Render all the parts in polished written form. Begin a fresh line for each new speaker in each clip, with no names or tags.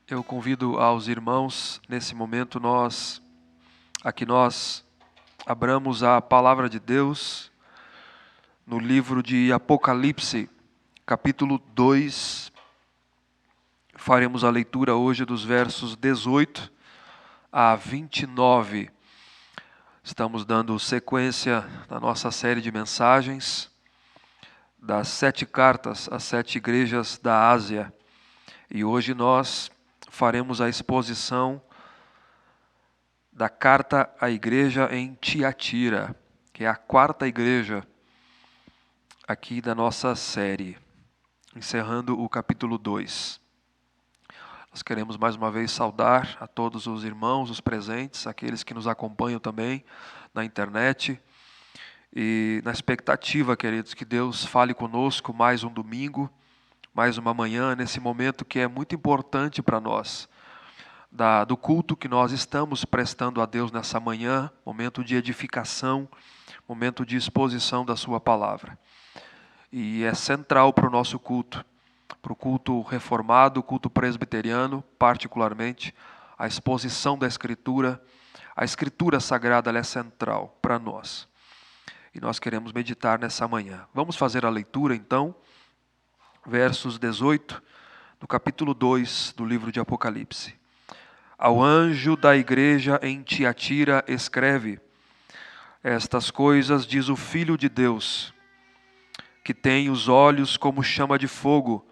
Eu convido aos irmãos, nesse momento, nós abramos a palavra de Deus no livro de Apocalipse, capítulo 2. Faremos a leitura hoje dos versos 18 a 29. Estamos dando sequência na nossa série de mensagens das 7 cartas às 7 igrejas da Ásia. E hoje nós faremos a exposição da carta à igreja em Tiatira, que é a 4ª igreja aqui da nossa série, encerrando o capítulo 2. Nós queremos mais uma vez saudar a todos os irmãos, os presentes, aqueles que nos acompanham também na internet, e na expectativa, queridos, que Deus fale conosco mais um domingo, mais uma manhã, nesse momento que é muito importante para nós, do culto que nós estamos prestando a Deus nessa manhã, momento de edificação, momento de exposição da sua palavra. E é central para o nosso culto, para o culto reformado, o culto presbiteriano, particularmente, a exposição da Escritura. A Escritura Sagrada ela é central para nós. E nós queremos meditar nessa manhã. Vamos fazer a leitura, então, versos 18, do capítulo 2 do livro de Apocalipse. Ao anjo da igreja em Tiatira escreve: estas coisas diz o Filho de Deus, que tem os olhos como chama de fogo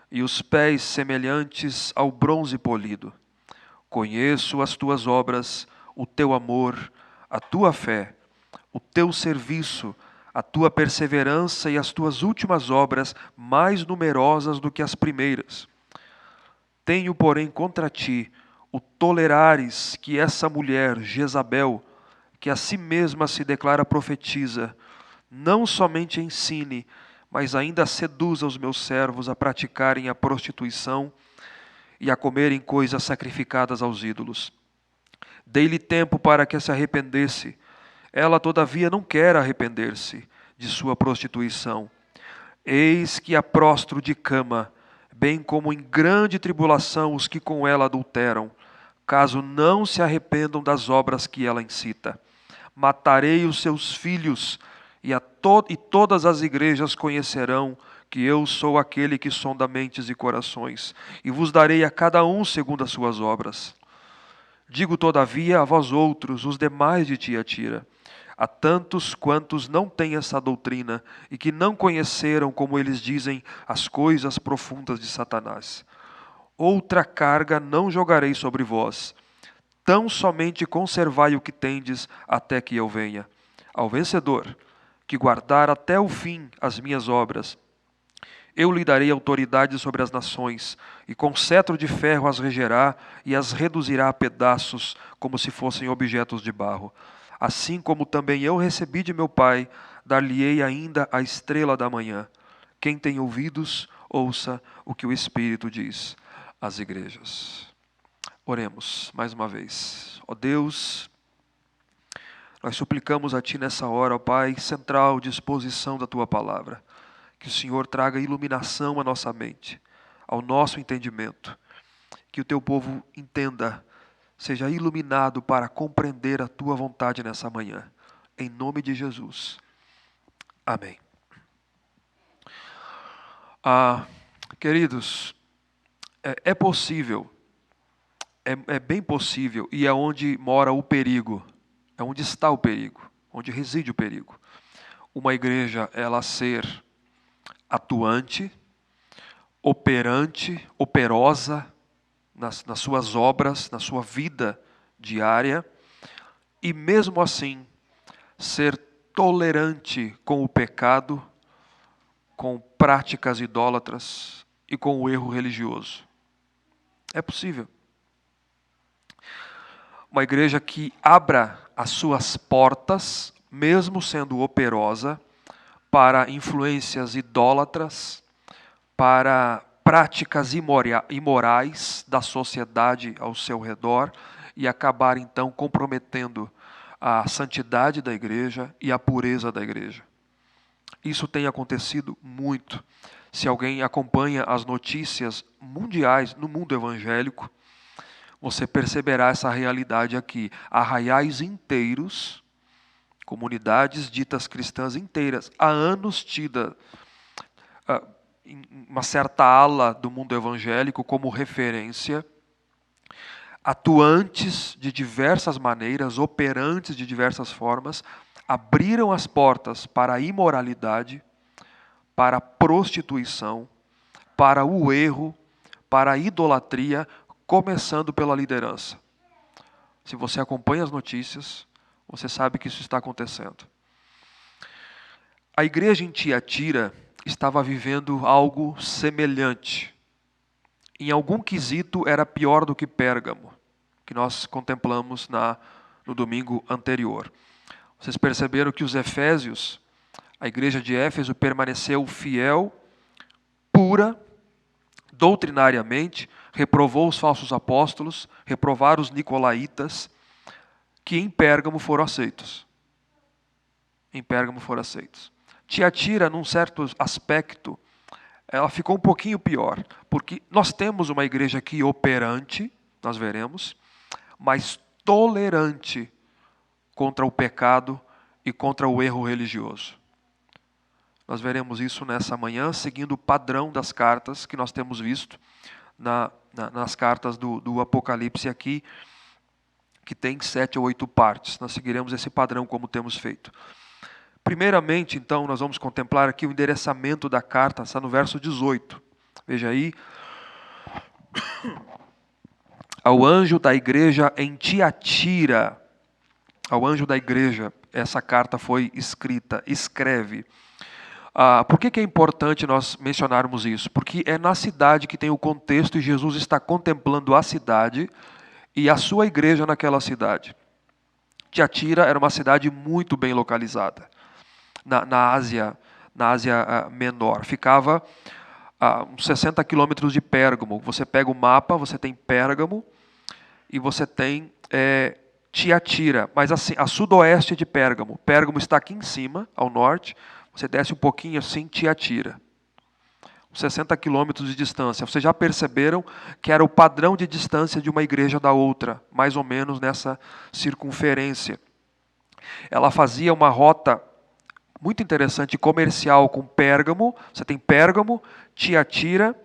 e os pés semelhantes ao bronze polido. Conheço as tuas obras, o teu amor, a tua fé, o teu serviço, a tua perseverança e as tuas últimas obras mais numerosas do que as primeiras. Tenho, porém, contra ti o tolerares que essa mulher, Jezabel, que a si mesma se declara profetisa, não somente ensine, mas ainda seduza os meus servos a praticarem a prostituição e a comerem coisas sacrificadas aos ídolos. Dei-lhe tempo para que se arrependesse. Ela, todavia, não quer arrepender-se de sua prostituição. Eis que a prostro de cama, bem como em grande tribulação os que com ela adulteram, caso não se arrependam das obras que ela incita. Matarei os seus filhos, e todas as igrejas conhecerão que eu sou aquele que sonda mentes e corações, e vos darei a cada um segundo as suas obras. Digo, todavia, a vós outros, os demais de Tiatira, a tantos quantos não têm essa doutrina e que não conheceram, como eles dizem, as coisas profundas de Satanás. Outra carga não jogarei sobre vós, tão somente conservai o que tendes até que eu venha. Ao vencedor, que guardar até o fim as minhas obras, eu lhe darei autoridade sobre as nações, e com cetro de ferro as regerá e as reduzirá a pedaços, como se fossem objetos de barro. Assim como também eu recebi de meu Pai, dar-lhe-ei ainda a estrela da manhã. Quem tem ouvidos, ouça o que o Espírito diz às igrejas. Oremos mais uma vez. Ó Deus, nós suplicamos a Ti nessa hora, ó Pai, central disposição da Tua palavra. Que o Senhor traga iluminação à nossa mente, ao nosso entendimento. Que o Teu povo entenda, seja iluminado para compreender a Tua vontade nessa manhã. Em nome de Jesus. Amém. Queridos, é possível, é bem possível, e é onde mora o perigo, é onde está o perigo, onde reside o perigo. Uma igreja, ela ser atuante, operante, operosa nas suas obras, na sua vida diária, e mesmo assim ser tolerante com o pecado, com práticas idólatras e com o erro religioso. É possível. Uma igreja que abra as suas portas, mesmo sendo operosa, para influências idólatras, para práticas imorais da sociedade ao seu redor e acabar então comprometendo a santidade da igreja e a pureza da igreja. Isso tem acontecido muito. Se alguém acompanha as notícias mundiais no mundo evangélico, você perceberá essa realidade aqui. Arraiais inteiros, comunidades ditas cristãs inteiras, há anos tida em uma certa ala do mundo evangélico como referência, atuantes de diversas maneiras, operantes de diversas formas, abriram as portas para a imoralidade, para a prostituição, para o erro, para a idolatria, começando pela liderança. Se você acompanha as notícias, você sabe que isso está acontecendo. A igreja em Tiatira estava vivendo algo semelhante. Em algum quesito era pior do que Pérgamo, que nós contemplamos no domingo anterior. Vocês perceberam que os Efésios, a igreja de Éfeso, permaneceu fiel, pura, doutrinariamente, reprovou os falsos apóstolos, reprovaram os nicolaítas, que em Pérgamo foram aceitos. Em Pérgamo foram aceitos. Tiatira, num certo aspecto, ela ficou um pouquinho pior, porque nós temos uma igreja aqui operante, nós veremos, mas tolerante contra o pecado e contra o erro religioso. Nós veremos isso nessa manhã, seguindo o padrão das cartas que nós temos visto nas cartas do Apocalipse aqui, que tem 7 ou 8 partes. Nós seguiremos esse padrão como temos feito. Primeiramente, então, nós vamos contemplar aqui o endereçamento da carta, está no verso 18. Veja aí. Ao anjo da igreja em Tiatira. Ao anjo da igreja, essa carta foi escrita, escreve. Por que é importante nós mencionarmos isso? Porque é na cidade que tem o contexto e Jesus está contemplando a cidade e a sua igreja naquela cidade. Tiatira era uma cidade muito bem localizada na Ásia Menor. Ficava a uns 60 quilômetros de Pérgamo. Você pega o mapa, você tem Pérgamo e você tem Tiatira, mas assim, a sudoeste de Pérgamo. Pérgamo está aqui em cima, ao norte. Você desce um pouquinho assim, Tiatira. 60 quilômetros de distância. Vocês já perceberam que era o padrão de distância de uma igreja da outra, mais ou menos nessa circunferência. Ela fazia uma rota muito interessante comercial com Pérgamo. Você tem Pérgamo, Tiatira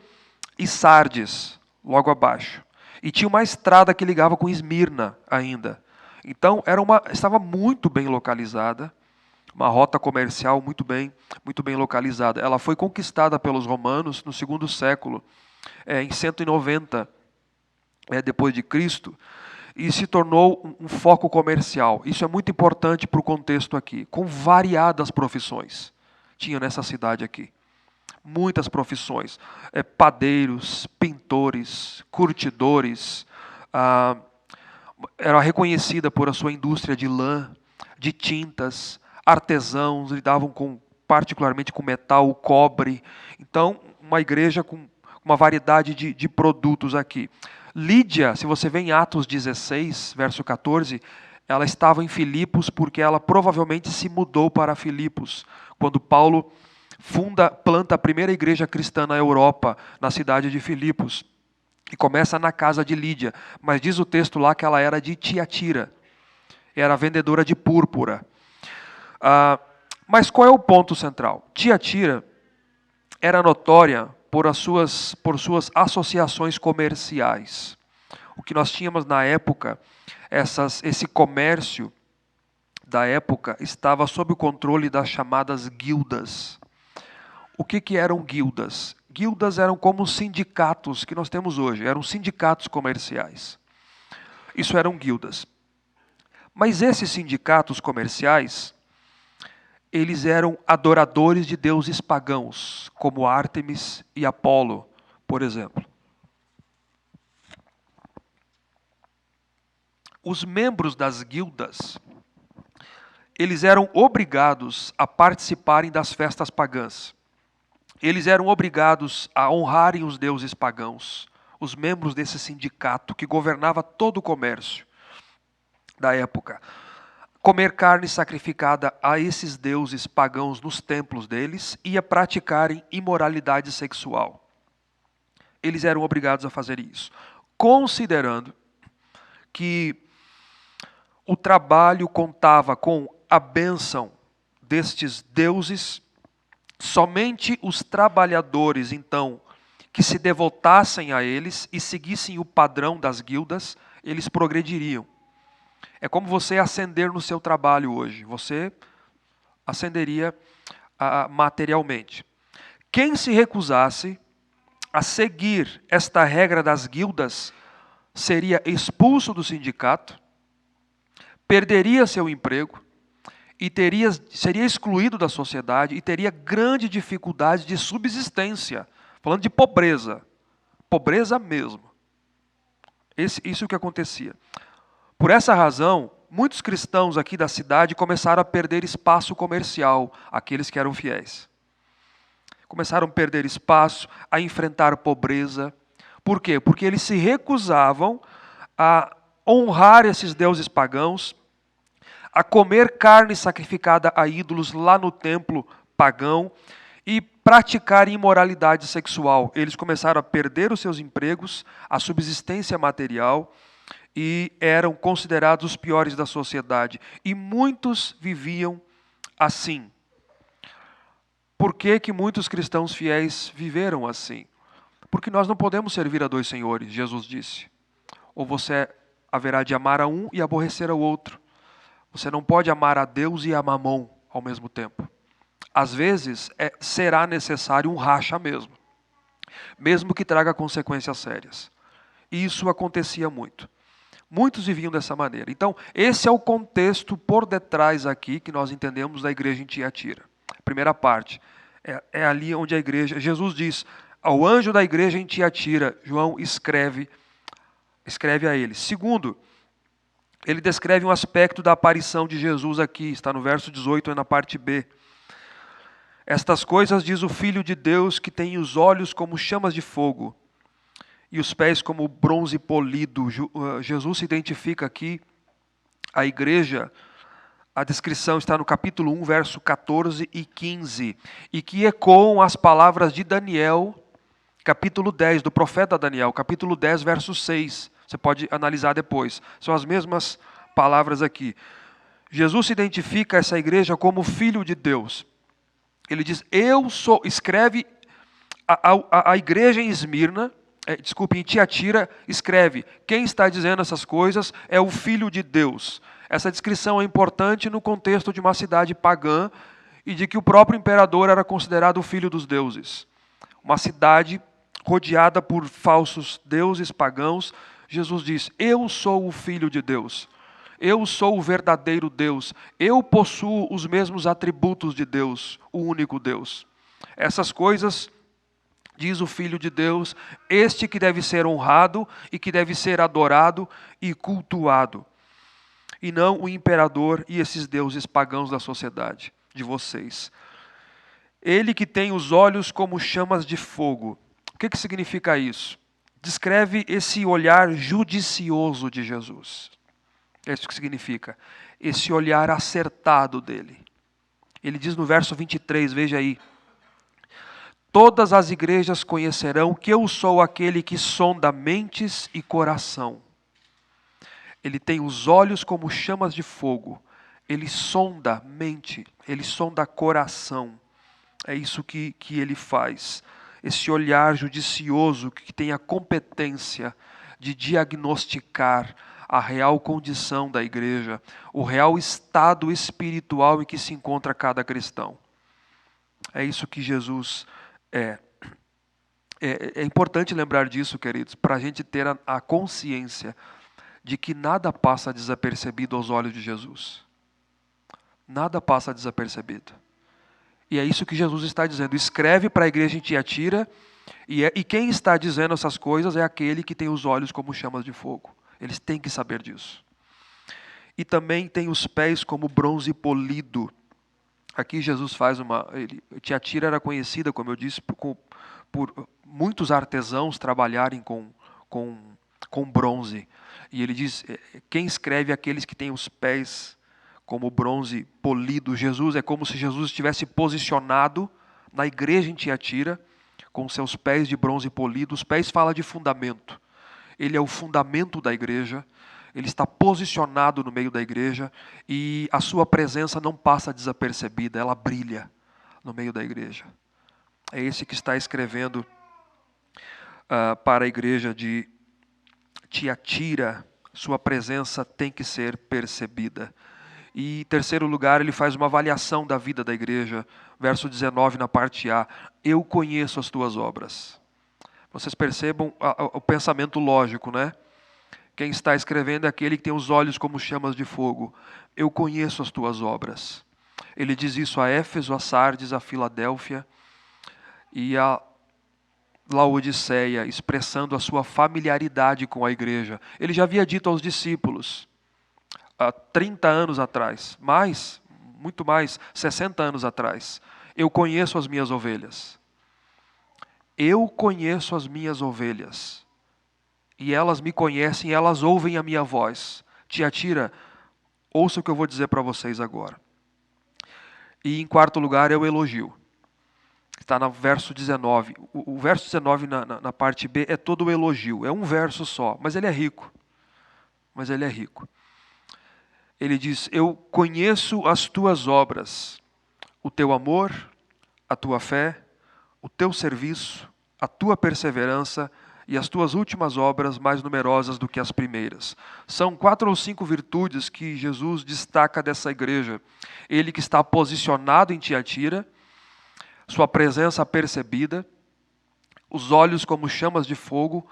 e Sardes, logo abaixo. E tinha uma estrada que ligava com Esmirna ainda. Então estava muito bem localizada. Uma rota comercial muito bem localizada. Ela foi conquistada pelos romanos no segundo século, em 190 depois de Cristo, e se tornou um foco comercial. Isso é muito importante para o contexto aqui, com variadas profissões. Tinha nessa cidade aqui. Muitas profissões. Padeiros, pintores, curtidores. Era reconhecida por a sua indústria de lã, de tintas, artesãos, lidavam particularmente com metal, cobre. Então, uma igreja com uma variedade de produtos aqui. Lídia, se você vê em Atos 16, verso 14, ela estava em Filipos porque ela provavelmente se mudou para Filipos, quando Paulo planta a primeira igreja cristã na Europa, na cidade de Filipos, e começa na casa de Lídia. Mas diz o texto lá que ela era de Tiatira, era vendedora de púrpura. Mas qual é o ponto central? Tiatira era notória por suas associações comerciais. O que nós tínhamos na época, esse comércio da época estava sob o controle das chamadas guildas. O que eram guildas? Guildas eram como os sindicatos que nós temos hoje, eram sindicatos comerciais. Isso eram guildas. Mas esses sindicatos comerciais, eles eram adoradores de deuses pagãos, como Ártemis e Apolo, por exemplo. Os membros das guildas, eles eram obrigados a participarem das festas pagãs. Eles eram obrigados a honrarem os deuses pagãos, os membros desse sindicato que governava todo o comércio da época. comer carne sacrificada a esses deuses pagãos nos templos deles e a praticarem imoralidade sexual. Eles eram obrigados a fazer isso, considerando que o trabalho contava com a bênção destes deuses. Somente os trabalhadores, então, que se devotassem a eles e seguissem o padrão das guildas, eles progrediriam. É como você ascender no seu trabalho hoje. Você ascenderia materialmente. Quem se recusasse a seguir esta regra das guildas seria expulso do sindicato, perderia seu emprego e seria excluído da sociedade e teria grande dificuldade de subsistência. Falando de pobreza. Pobreza mesmo. Isso é o que acontecia. Por essa razão, muitos cristãos aqui da cidade começaram a perder espaço comercial, aqueles que eram fiéis. Começaram a perder espaço, a enfrentar pobreza. Por quê? Porque eles se recusavam a honrar esses deuses pagãos, a comer carne sacrificada a ídolos lá no templo pagão e praticar imoralidade sexual. Eles começaram a perder os seus empregos, a subsistência material e eram considerados os piores da sociedade. E muitos viviam assim. Por que muitos cristãos fiéis viveram assim? Porque nós não podemos servir a dois senhores, Jesus disse. Ou você haverá de amar a um e aborrecer ao outro. Você não pode amar a Deus e a Mamon ao mesmo tempo. Às vezes, será necessário um racha mesmo que traga consequências sérias. E isso acontecia muito. Muitos viviam dessa maneira. Então, esse é o contexto por detrás aqui que nós entendemos da igreja em Tiatira. Primeira parte, é ali onde a igreja... Jesus diz, ao anjo da igreja em Tiatira, João escreve a ele. Segundo, ele descreve um aspecto da aparição de Jesus aqui, está no verso 18, na parte B. Estas coisas diz o Filho de Deus, que tem os olhos como chamas de fogo e os pés como bronze polido. Jesus se identifica aqui, a igreja, a descrição está no capítulo 1, verso 14 e 15, e que ecoam as palavras de Daniel, capítulo 10, do profeta Daniel, capítulo 10, verso 6. Você pode analisar depois. São as mesmas palavras aqui. Jesus se identifica essa igreja como Filho de Deus. Ele diz, escreve a igreja em Esmirna, em Tiatira, escreve, quem está dizendo essas coisas é o Filho de Deus. Essa descrição é importante no contexto de uma cidade pagã e de que o próprio imperador era considerado o filho dos deuses. Uma cidade rodeada por falsos deuses pagãos. Jesus diz, eu sou o Filho de Deus. Eu sou o verdadeiro Deus. Eu possuo os mesmos atributos de Deus, o único Deus. Essas coisas, diz o Filho de Deus, este que deve ser honrado e que deve ser adorado e cultuado. E não o imperador e esses deuses pagãos da sociedade, de vocês. Ele que tem os olhos como chamas de fogo. O que significa isso? Descreve esse olhar judicioso de Jesus. É isso que significa. Esse olhar acertado dele. Ele diz no verso 23, veja aí. Todas as igrejas conhecerão que eu sou aquele que sonda mentes e coração. Ele tem os olhos como chamas de fogo. Ele sonda mente, ele sonda coração. É isso que ele faz. Esse olhar judicioso que tem a competência de diagnosticar a real condição da igreja, o real estado espiritual em que se encontra cada cristão. É isso que Jesus é. É importante lembrar disso, queridos, para a gente ter a consciência de que nada passa desapercebido aos olhos de Jesus. Nada passa desapercebido. E é isso que Jesus está dizendo. Escreve para a igreja em Tiatira, e quem está dizendo essas coisas é aquele que tem os olhos como chamas de fogo. Eles têm que saber disso. E também tem os pés como bronze polido. Aqui Jesus faz Tiatira era conhecida, como eu disse, por muitos artesãos trabalharem com bronze. E ele diz, quem escreve é aqueles que têm os pés como bronze polido. Jesus é como se Jesus estivesse posicionado na igreja em Tiatira, com seus pés de bronze polido. Os pés fala de fundamento. Ele é o fundamento da igreja. Ele está posicionado no meio da igreja e a sua presença não passa desapercebida, ela brilha no meio da igreja. É esse que está escrevendo para a igreja de Tiatira. Sua presença tem que ser percebida. E em terceiro lugar, ele faz uma avaliação da vida da igreja. Verso 19, na parte A. Eu conheço as tuas obras. Vocês percebam o pensamento lógico, né? Quem está escrevendo é aquele que tem os olhos como chamas de fogo. Eu conheço as tuas obras. Ele diz isso a Éfeso, a Sardes, a Filadélfia e a Laodiceia, expressando a sua familiaridade com a igreja. Ele já havia dito aos discípulos, há 30 anos atrás, muito mais, 60 anos atrás, eu conheço as minhas ovelhas. Eu conheço as minhas ovelhas. E elas me conhecem, elas ouvem a minha voz. Tiatira, ouça o que eu vou dizer para vocês agora. E em quarto lugar é o elogio. Está no verso 19. O verso 19 na parte B é todo o elogio. É um verso só, mas ele é rico. Ele diz, eu conheço as tuas obras, o teu amor, a tua fé, o teu serviço, a tua perseverança e as tuas últimas obras mais numerosas do que as primeiras. São 4 ou 5 virtudes que Jesus destaca dessa igreja. Ele que está posicionado em Tiatira, sua presença percebida, os olhos como chamas de fogo,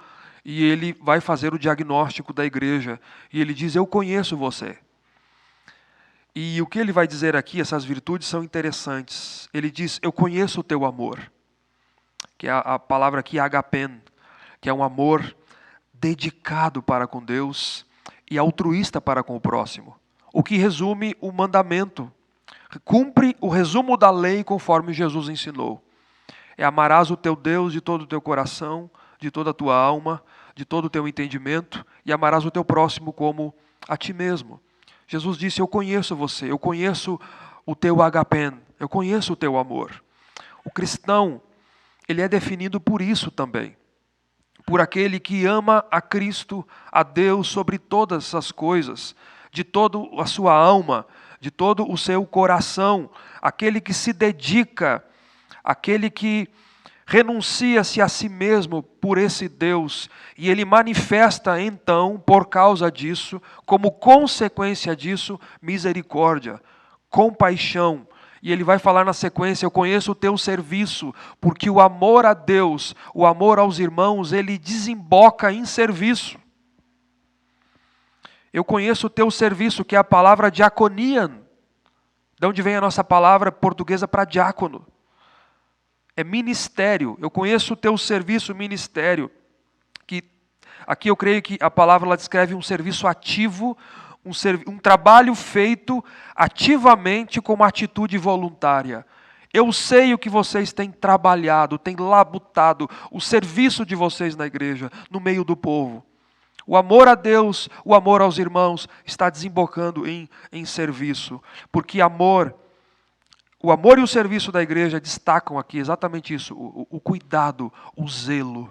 e ele vai fazer o diagnóstico da igreja. E ele diz, eu conheço você. E o que ele vai dizer aqui, essas virtudes são interessantes. Ele diz, eu conheço o teu amor, que é a palavra aqui, agapen, que é um amor dedicado para com Deus e altruísta para com o próximo. O que resume o mandamento, cumpre o resumo da lei conforme Jesus ensinou. É amarás o teu Deus de todo o teu coração, de toda a tua alma, de todo o teu entendimento, e amarás o teu próximo como a ti mesmo. Jesus disse, eu conheço você, eu conheço o teu agapen, eu conheço o teu amor. O cristão, ele é definido por isso também. Por aquele que ama a Cristo, a Deus sobre todas as coisas, de toda a sua alma, de todo o seu coração, aquele que se dedica, aquele que renuncia-se a si mesmo por esse Deus, e ele manifesta então, por causa disso, como consequência disso, misericórdia, compaixão. E ele vai falar na sequência, eu conheço o teu serviço, porque o amor a Deus, o amor aos irmãos, ele desemboca em serviço. Eu conheço o teu serviço, que é a palavra diakonian, de onde vem a nossa palavra portuguesa para diácono. É ministério, eu conheço o teu serviço, ministério, que aqui eu creio que a palavra ela descreve um serviço ativo, um trabalho feito ativamente com uma atitude voluntária. Eu sei o que vocês têm trabalhado, têm labutado, o serviço de vocês na igreja, no meio do povo. O amor a Deus, o amor aos irmãos, está desembocando em serviço, porque o amor e o serviço da igreja destacam aqui exatamente isso, o cuidado, o zelo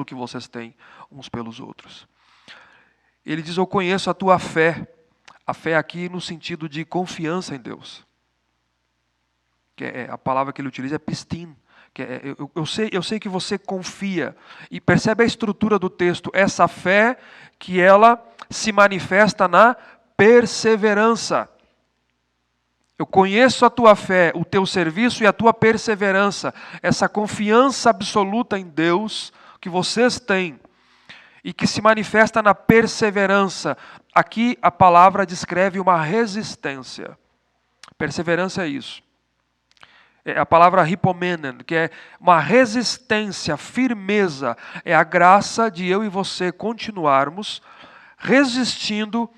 que vocês têm uns pelos outros. Ele diz, eu conheço a tua fé, a fé aqui no sentido de confiança em Deus. Que a palavra que ele utiliza é pistin, que eu sei que você confia, e percebe a estrutura do texto, essa fé que ela se manifesta na perseverança. Eu conheço a tua fé, o teu serviço e a tua perseverança, essa confiança absoluta em Deus que vocês têm e que se manifesta na perseverança. Aqui a palavra descreve uma resistência. Perseverança é isso. É a palavra hipomenen, que é uma resistência, firmeza. É a graça de eu e você continuarmos resistindo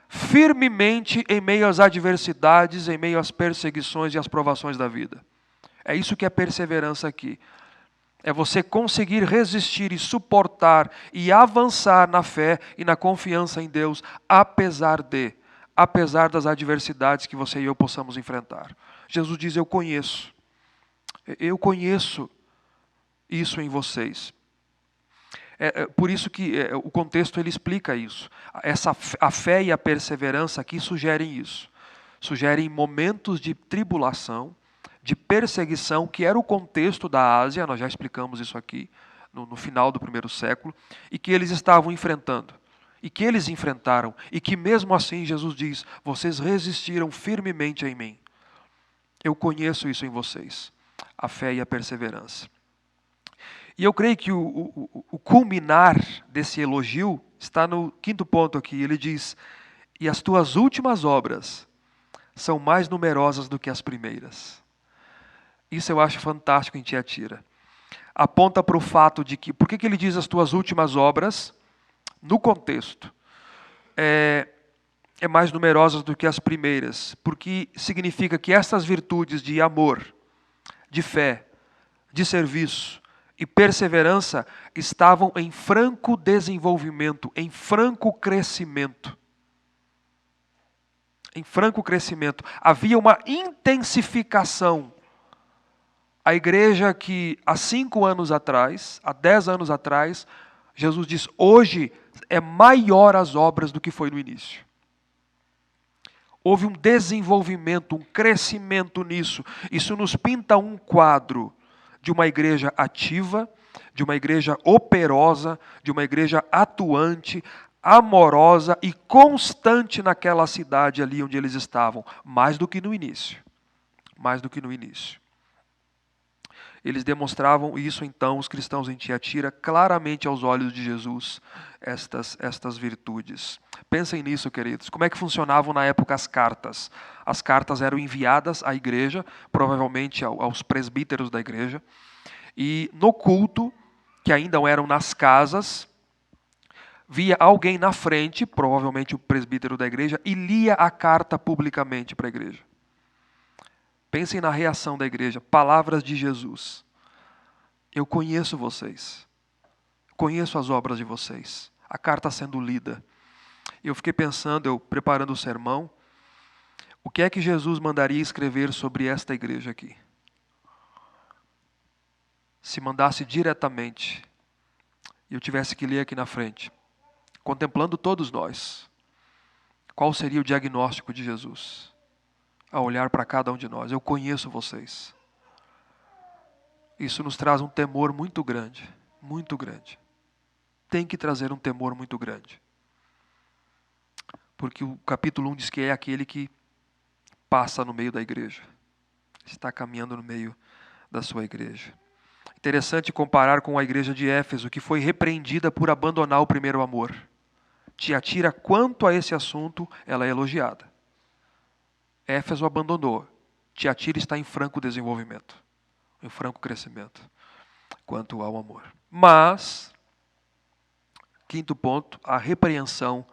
firmemente em meio às adversidades, em meio às perseguições e às provações da vida. É isso que é perseverança aqui. É você conseguir resistir e suportar e avançar na fé e na confiança em Deus, apesar de apesar das adversidades que você e eu possamos enfrentar. Jesus diz, eu conheço isso em vocês. Por isso que o contexto ele explica isso. A fé e a perseverança aqui sugerem isso. Sugerem momentos de tribulação, de perseguição, que era o contexto da Ásia, nós já explicamos isso aqui, no final do primeiro século, e que eles estavam enfrentando. E que eles enfrentaram, e que mesmo assim Jesus diz, vocês resistiram firmemente em mim. Eu conheço isso em vocês, a fé e a perseverança. E eu creio que o culminar desse elogio está no quinto ponto aqui. Ele diz, e as tuas últimas obras são mais numerosas do que as primeiras. Isso eu acho fantástico em Tiatira. Aponta para o fato de que, por que ele diz as tuas últimas obras? No contexto, é mais numerosas do que as primeiras, porque significa que essas virtudes de amor, de fé, de serviço e perseverança estavam em franco desenvolvimento, em franco crescimento. Em franco crescimento. Havia uma intensificação. A igreja que há 5 anos atrás, há 10 anos atrás, Jesus diz, hoje é maior as obras do que foi no início. Houve um desenvolvimento, um crescimento nisso. Isso nos pinta um quadro de uma igreja ativa, de uma igreja operosa, de uma igreja atuante, amorosa e constante naquela cidade ali onde eles estavam, mais do que no início. Mais do que no início. Eles demonstravam isso então, os cristãos em Tiatira, claramente aos olhos de Jesus, estas virtudes. Pensem nisso, queridos. Como é que funcionavam na época as cartas? As cartas eram enviadas à igreja, provavelmente aos presbíteros da igreja, e no culto, que ainda eram nas casas, via alguém na frente, provavelmente o presbítero da igreja, e lia a carta publicamente para a igreja. Pensem na reação da igreja, palavras de Jesus. Eu conheço vocês, conheço as obras de vocês. A carta sendo lida. Eu fiquei pensando, eu preparando o sermão, o que é que Jesus mandaria escrever sobre esta igreja aqui? Se mandasse diretamente, e eu tivesse que ler aqui na frente, contemplando todos nós, qual seria o diagnóstico de Jesus? A olhar para cada um de nós. Eu conheço vocês. Isso nos traz um temor muito grande. Muito grande. Tem que trazer um temor muito grande. Porque o capítulo 1 diz que é aquele que passa no meio da igreja. Está caminhando no meio da sua igreja. Interessante comparar com a igreja de Éfeso, que foi repreendida por abandonar o primeiro amor. Tiatira, quanto a esse assunto, ela é elogiada. Éfeso abandonou. Tiatira está em franco desenvolvimento, em franco crescimento, quanto ao amor. Mas, quinto ponto, a repreensão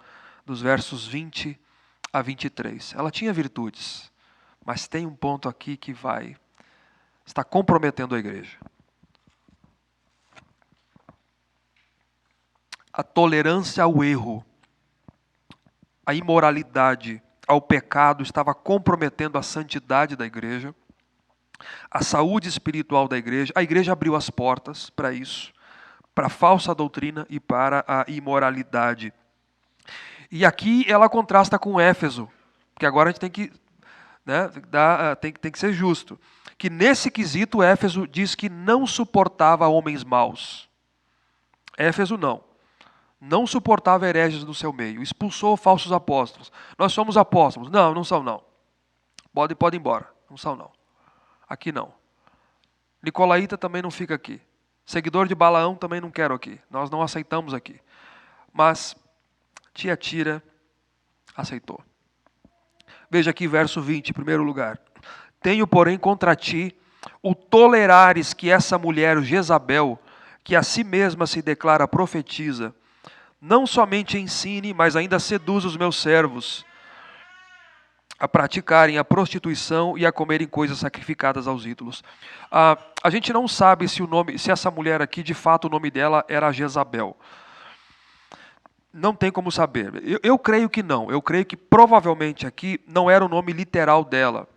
dos versos 20 a 23. Ela tinha virtudes, mas tem um ponto aqui que está comprometendo a igreja. A tolerância ao erro, a imoralidade, ao pecado estava comprometendo a santidade da igreja, a saúde espiritual da igreja. A igreja abriu as portas para isso, para a falsa doutrina e para a imoralidade. E aqui ela contrasta com Éfeso, porque agora a gente tem que, tem que ser justo, que nesse quesito Éfeso diz que não suportava homens maus. Éfeso não suportava hereges no seu meio, expulsou falsos apóstolos. Nós somos apóstolos. Não são não. Pode ir embora. Não são não. Aqui não. Nicolaíta também não fica aqui. Seguidor de Balaão também não quero aqui. Nós não aceitamos aqui. Mas Tiatira aceitou. Veja aqui verso 20, em primeiro lugar. Tenho, porém, contra ti o tolerares que essa mulher Jezabel, que a si mesma se declara profetisa, não somente ensine, mas ainda seduz os meus servos a praticarem a prostituição e a comerem coisas sacrificadas aos ídolos. A gente não sabe se essa mulher aqui, de fato, o nome dela era Jezabel. Não tem como saber. Eu creio que não. Eu creio que provavelmente aqui não era o nome literal dela.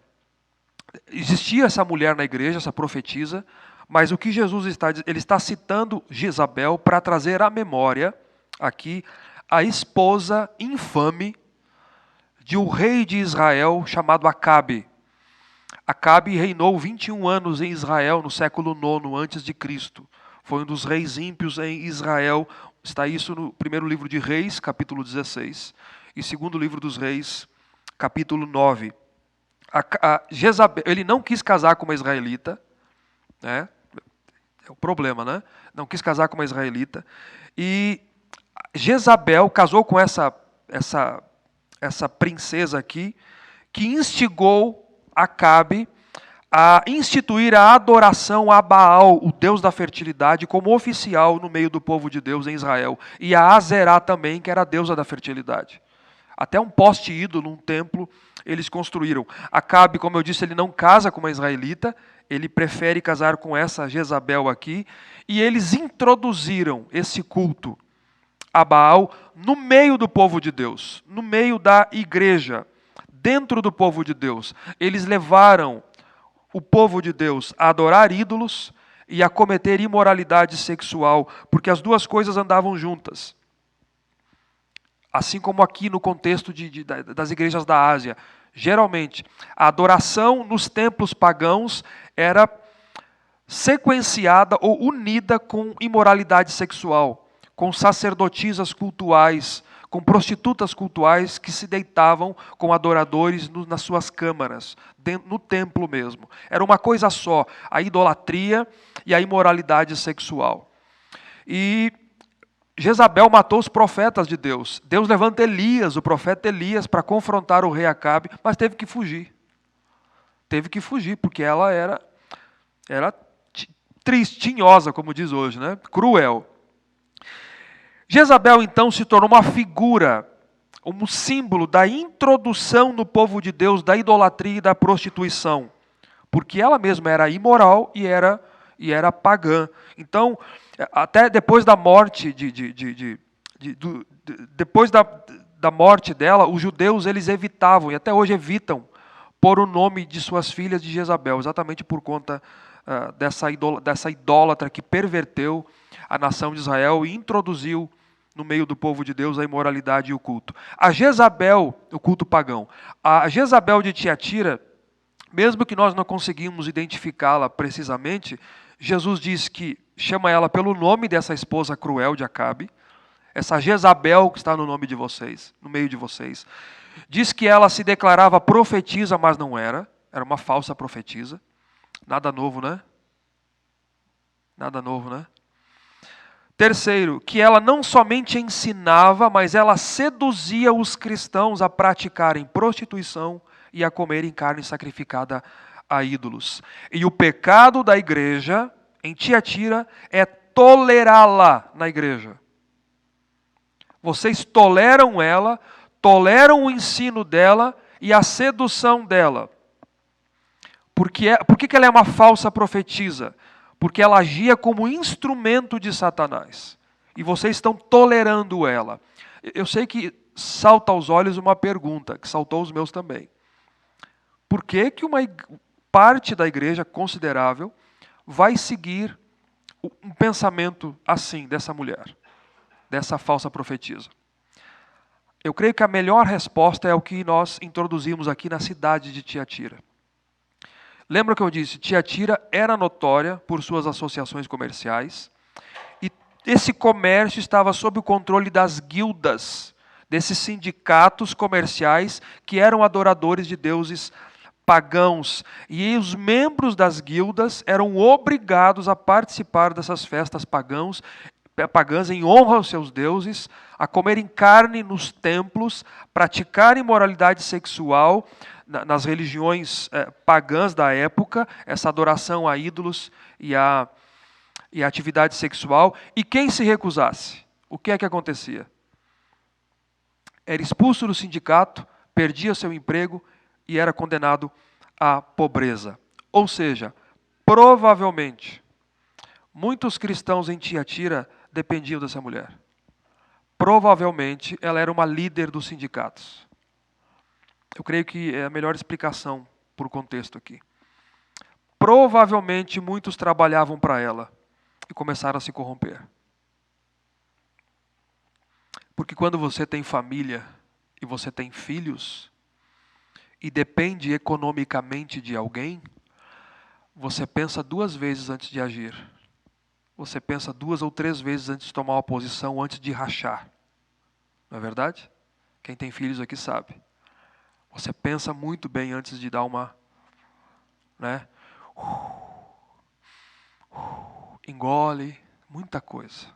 Existia essa mulher na igreja, essa profetisa, mas o que Jesus está dizendo, ele está citando Jezabel para trazer à memória aqui a esposa infame de um rei de Israel chamado Acabe. Acabe reinou 21 anos em Israel no século IX antes de Cristo. Foi um dos reis ímpios em Israel. Está isso no primeiro livro de Reis, capítulo 16, e segundo livro dos Reis, capítulo 9. Jezabel, ele não quis casar com uma israelita, né? É o problema, né? Não quis casar com uma israelita. E Jezabel casou com essa princesa aqui, que instigou Acabe a instituir a adoração a Baal, o deus da fertilidade, como oficial no meio do povo de Deus em Israel. E a Azerá também, que era a deusa da fertilidade. Até um poste ídolo, um templo, eles construíram. Acabe, como eu disse, ele não casa com uma israelita, ele prefere casar com essa Jezabel aqui, e eles introduziram esse culto a Baal no meio do povo de Deus, no meio da igreja, dentro do povo de Deus. Eles levaram o povo de Deus a adorar ídolos e a cometer imoralidade sexual, porque as duas coisas andavam juntas. Assim como aqui no contexto das igrejas da Ásia. Geralmente, a adoração nos templos pagãos era sequenciada ou unida com imoralidade sexual, com sacerdotisas cultuais, com prostitutas cultuais que se deitavam com adoradores nas suas câmaras, no templo mesmo. Era uma coisa só, a idolatria e a imoralidade sexual. E Jezabel matou os profetas de Deus. Deus levanta Elias, o profeta Elias, para confrontar o rei Acabe, mas teve que fugir. Teve que fugir, porque ela era tristinhosa, como diz hoje, né? Cruel. Jezabel, então, se tornou uma figura, um símbolo da introdução no povo de Deus da idolatria e da prostituição, porque ela mesma era imoral e era pagã. Então, até depois da morte depois da morte dela, os judeus eles evitavam e até hoje evitam pôr o nome de suas filhas de Jezabel, exatamente por conta dessa idólatra que perverteu a nação de Israel e introduziu no meio do povo de Deus a imoralidade e o culto. A Jezabel, o culto pagão, a Jezabel de Tiatira, mesmo que nós não conseguimos identificá-la precisamente, Jesus diz que chama ela pelo nome dessa esposa cruel de Acabe, essa Jezabel que está no nome de vocês, no meio de vocês. Diz que ela se declarava profetisa, mas não era uma falsa profetisa. Nada novo, né? Nada novo, né? Terceiro, que ela não somente ensinava, mas ela seduzia os cristãos a praticarem prostituição e a comerem carne sacrificada a ídolos. E o pecado da igreja em Tiatira é tolerá-la na igreja. Vocês toleram ela, toleram o ensino dela e a sedução dela. Por que ela é uma falsa profetisa? Porque ela agia como instrumento de Satanás. E vocês estão tolerando ela. Eu sei que salta aos olhos uma pergunta, que saltou aos meus também. Por que uma parte da igreja considerável vai seguir um pensamento assim, dessa mulher, dessa falsa profetisa? Eu creio que a melhor resposta é o que nós introduzimos aqui na cidade de Tiatira. Lembra que eu disse, Tiatira era notória por suas associações comerciais, e esse comércio estava sob o controle das guildas, desses sindicatos comerciais que eram adoradores de deuses pagãos, e os membros das guildas eram obrigados a participar dessas festas pagãs em honra aos seus deuses, a comerem carne nos templos, praticarem imoralidade sexual nas religiões pagãs da época, essa adoração a ídolos e a atividade sexual. E quem se recusasse, o que é que acontecia? Era expulso do sindicato, perdia seu emprego e era condenado à pobreza. Ou seja, provavelmente, muitos cristãos em Tiatira dependiam dessa mulher. Provavelmente ela era uma líder dos sindicatos. Eu creio que é a melhor explicação por contexto aqui. Provavelmente muitos trabalhavam para ela e começaram a se corromper. Porque quando você tem família e você tem filhos e depende economicamente de alguém, você pensa 2 vezes antes de agir. Você pensa 2 ou 3 vezes antes de tomar uma posição, antes de rachar. Não é verdade? Quem tem filhos aqui sabe. Você pensa muito bem antes de dar uma... né? Engole, muita coisa.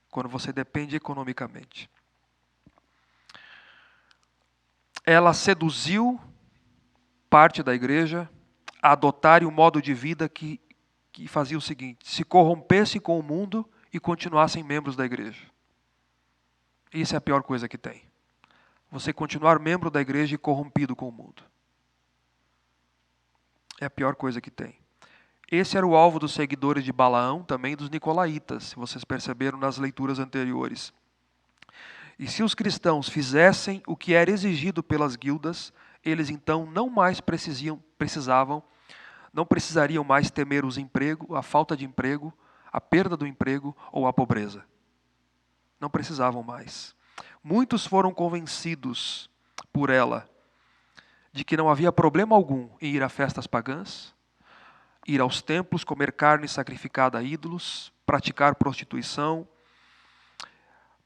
Quando você depende economicamente. Ela seduziu parte da igreja a adotarem um modo de vida que fazia o seguinte: se corrompesse com o mundo e continuassem membros da igreja. Isso é a pior coisa que tem. Você continuar membro da igreja e corrompido com o mundo. É a pior coisa que tem. Esse era o alvo dos seguidores de Balaão, também dos nicolaítas, se vocês perceberam nas leituras anteriores. E se os cristãos fizessem o que era exigido pelas guildas, eles então não precisariam mais temer a falta de emprego, a perda do emprego ou a pobreza. Não precisavam mais. Muitos foram convencidos por ela de que não havia problema algum em ir a festas pagãs, ir aos templos, comer carne sacrificada a ídolos, praticar prostituição,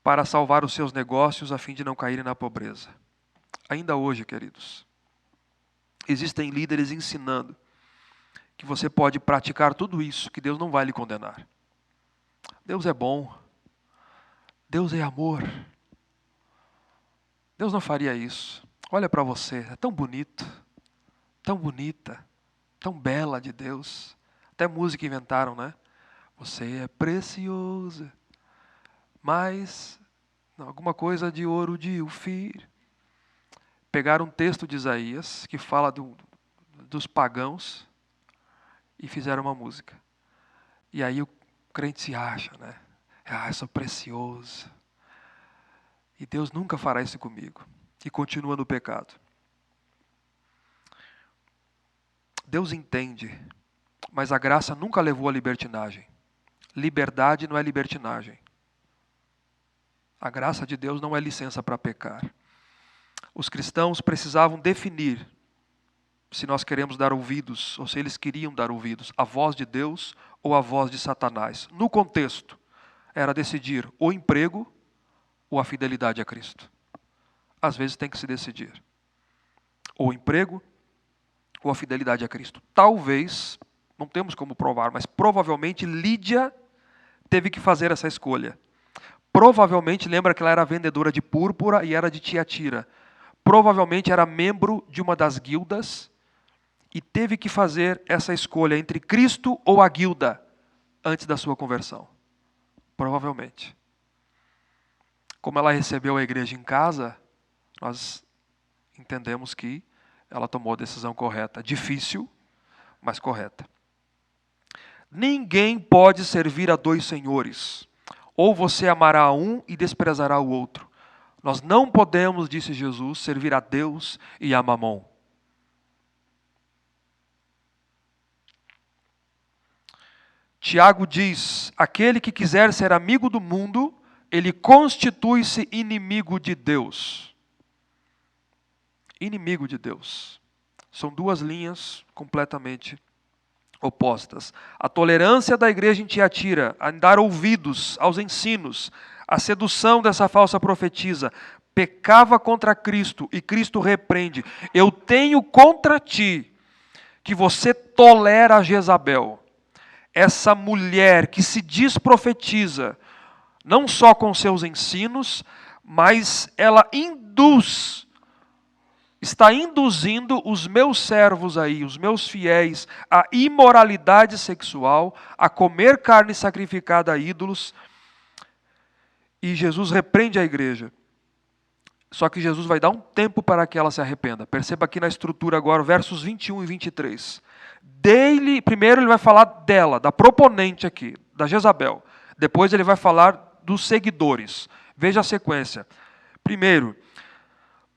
para salvar os seus negócios a fim de não caírem na pobreza. Ainda hoje, queridos, existem líderes ensinando que você pode praticar tudo isso, que Deus não vai lhe condenar. Deus é bom. Deus é amor. Deus não faria isso. Olha para você, é tão bonito, tão bonita, tão bela de Deus. Até música inventaram, né? Você é precioso, mas alguma coisa de ouro de Ofir. Pegaram um texto de Isaías que fala dos pagãos e fizeram uma música. E aí o crente se acha, né? Eu sou precioso. E Deus nunca fará isso comigo. E continua no pecado. Deus entende, mas a graça nunca levou à libertinagem. Liberdade não é libertinagem. A graça de Deus não é licença para pecar. Os cristãos precisavam definir se nós queremos dar ouvidos, ou se eles queriam dar ouvidos, à voz de Deus ou à voz de Satanás. No contexto, era decidir o emprego ou a fidelidade a Cristo. Às vezes tem que se decidir. Ou o emprego ou a fidelidade a Cristo. Talvez, não temos como provar, mas provavelmente Lídia teve que fazer essa escolha. Provavelmente, lembra que ela era vendedora de púrpura e era de Tiatira. Provavelmente era membro de uma das guildas e teve que fazer essa escolha entre Cristo ou a guilda antes da sua conversão. Provavelmente. Como ela recebeu a igreja em casa, nós entendemos que ela tomou a decisão correta. Difícil, mas correta. Ninguém pode servir a 2 senhores. Ou você amará a um e desprezará o outro. Nós não podemos, disse Jesus, servir a Deus e a Mamon. Tiago diz: aquele que quiser ser amigo do mundo, ele constitui-se inimigo de Deus. Inimigo de Deus. São 2 linhas completamente opostas. A tolerância da igreja em Tiatira, a dar ouvidos aos ensinos, a sedução dessa falsa profetisa, pecava contra Cristo e Cristo repreende. Eu tenho contra ti que você tolera Jezabel, essa mulher que se diz profetiza, não só com seus ensinos, mas ela está induzindo os meus servos aí, os meus fiéis, à imoralidade sexual, a comer carne sacrificada a ídolos. E Jesus repreende a igreja. Só que Jesus vai dar um tempo para que ela se arrependa. Perceba aqui na estrutura agora, versos 21 e 23. Primeiro ele vai falar dela, da proponente aqui, da Jezabel. Depois ele vai falar dos seguidores. Veja a sequência. Primeiro,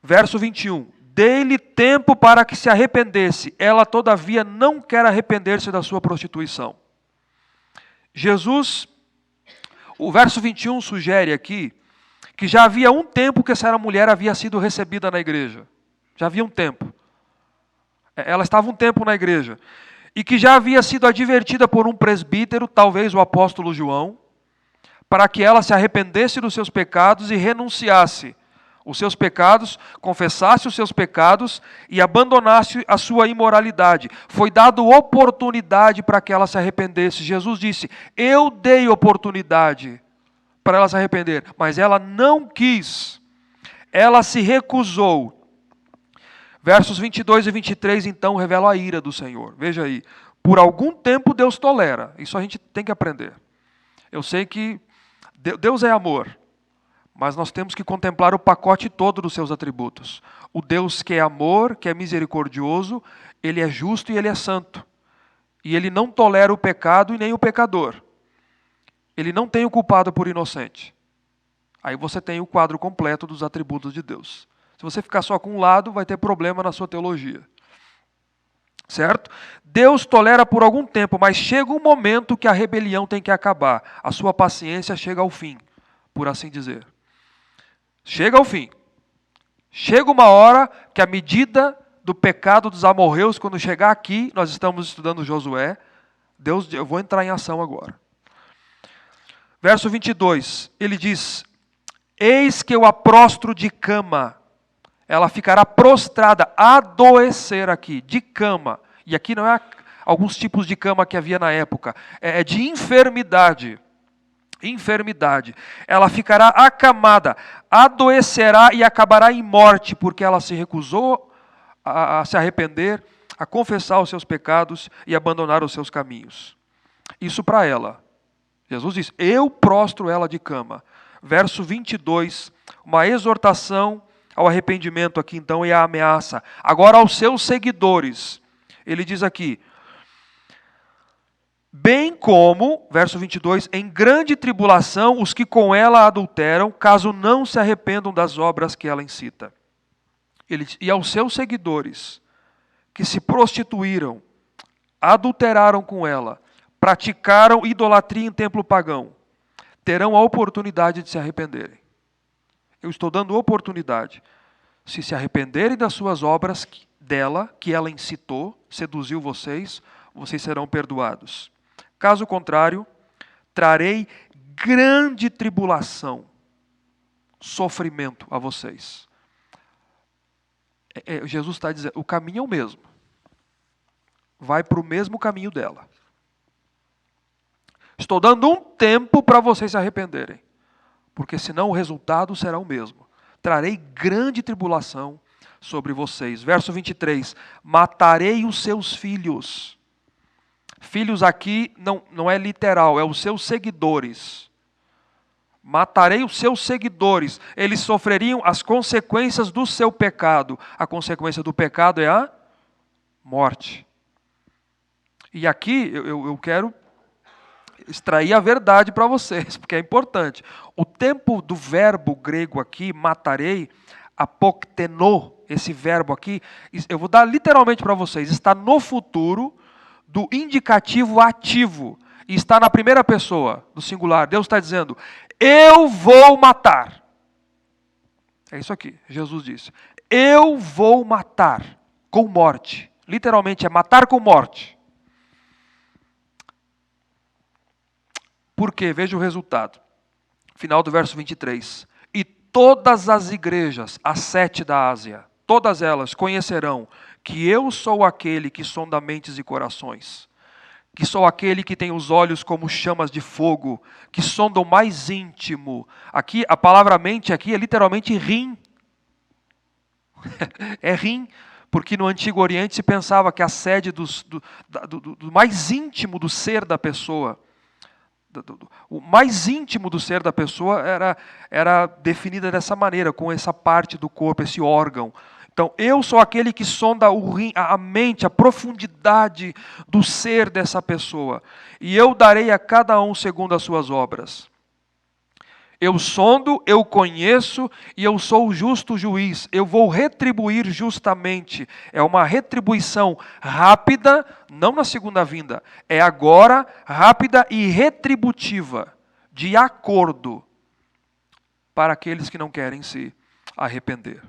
verso 21. Dei-lhe tempo para que se arrependesse. Ela, todavia, não quer arrepender-se da sua prostituição. Jesus, o verso 21 sugere aqui que já havia um tempo que essa mulher havia sido recebida na igreja. Já havia um tempo. Ela estava um tempo na igreja. E que já havia sido advertida por um presbítero, talvez o apóstolo João, para que ela se arrependesse dos seus pecados e renunciasse os seus pecados, confessasse os seus pecados e abandonasse a sua imoralidade. Foi dado oportunidade para que ela se arrependesse. Jesus disse, eu dei oportunidade para ela se arrepender, mas ela não quis. Ela se recusou. Versos 22 e 23, então, revelam a ira do Senhor. Veja aí. Por algum tempo Deus tolera. Isso a gente tem que aprender. Eu sei que Deus é amor, mas nós temos que contemplar o pacote todo dos seus atributos. O Deus que é amor, que é misericordioso, Ele é justo e Ele é santo. E Ele não tolera o pecado e nem o pecador. Ele não tem o culpado por inocente. Aí você tem o quadro completo dos atributos de Deus. Se você ficar só com um lado, vai ter problema na sua teologia. Certo? Deus tolera por algum tempo, mas chega um momento que a rebelião tem que acabar. A sua paciência chega ao fim, por assim dizer. Chega ao fim. Chega uma hora que a medida do pecado dos amorreus, quando chegar aqui, nós estamos estudando Josué, Deus, eu vou entrar em ação agora. Verso 22, ele diz, eis que eu a prostro de cama. Ela ficará prostrada, adoecer aqui, de cama. E aqui não é alguns tipos de cama que havia na época, é de enfermidade. Enfermidade. Ela ficará acamada, adoecerá e acabará em morte, porque ela se recusou a se arrepender, a confessar os seus pecados e abandonar os seus caminhos. Isso para ela. Jesus diz, eu prostro ela de cama. Verso 22, uma exortação ao arrependimento aqui então e a ameaça. Agora aos seus seguidores, ele diz aqui, bem como, verso 22, em grande tribulação os que com ela adulteram, caso não se arrependam das obras que ela incita. Ele diz, e aos seus seguidores, que se prostituíram, adulteraram com ela, praticaram idolatria em templo pagão, terão a oportunidade de se arrependerem. Eu estou dando oportunidade. Se arrependerem das suas obras dela, que ela incitou, seduziu vocês, vocês serão perdoados. Caso contrário, trarei grande tribulação, sofrimento a vocês. Jesus está dizendo, o caminho é o mesmo. Vai para o mesmo caminho dela. Estou dando um tempo para vocês se arrependerem, porque senão o resultado será o mesmo. Trarei grande tribulação sobre vocês. Verso 23, matarei os seus filhos. Filhos aqui não é literal, é os seus seguidores. Matarei os seus seguidores. Eles sofreriam as consequências do seu pecado. A consequência do pecado é a morte. E aqui eu quero extrair a verdade para vocês, porque é importante. O tempo do verbo grego aqui, matarei, apokteno, esse verbo aqui, eu vou dar literalmente para vocês, está no futuro do indicativo ativo, e está na primeira pessoa, do singular. Deus está dizendo, eu vou matar. É isso aqui, Jesus disse. Eu vou matar com morte. Literalmente é matar com morte. Por quê? Veja o resultado. Final do verso 23. E todas as igrejas, as 7 da Ásia, todas elas conhecerão que eu sou aquele que sonda mentes e corações, que sou aquele que tem os olhos como chamas de fogo, que sonda o mais íntimo. Aqui, a palavra mente aqui é literalmente rim. É rim, porque no Antigo Oriente se pensava que a sede do mais íntimo do ser da pessoa, o mais íntimo do ser da pessoa era definida dessa maneira, com essa parte do corpo, esse órgão. Então, eu sou aquele que sonda a mente, a profundidade do ser dessa pessoa. E eu darei a cada um segundo as suas obras. Eu sondo, eu conheço e eu sou o justo juiz. Eu vou retribuir justamente. É uma retribuição rápida, não na segunda vinda. É agora, rápida e retributiva, de acordo, para aqueles que não querem se arrepender.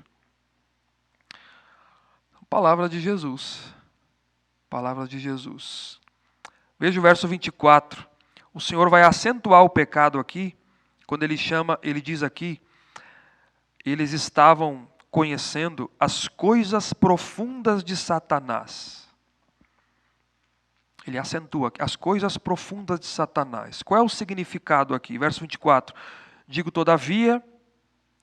Palavra de Jesus. Palavra de Jesus. Veja o verso 24. O Senhor vai acentuar o pecado aqui. Quando ele diz aqui, eles estavam conhecendo as coisas profundas de Satanás. Ele acentua as coisas profundas de Satanás. Qual é o significado aqui? Verso 24. Digo, todavia,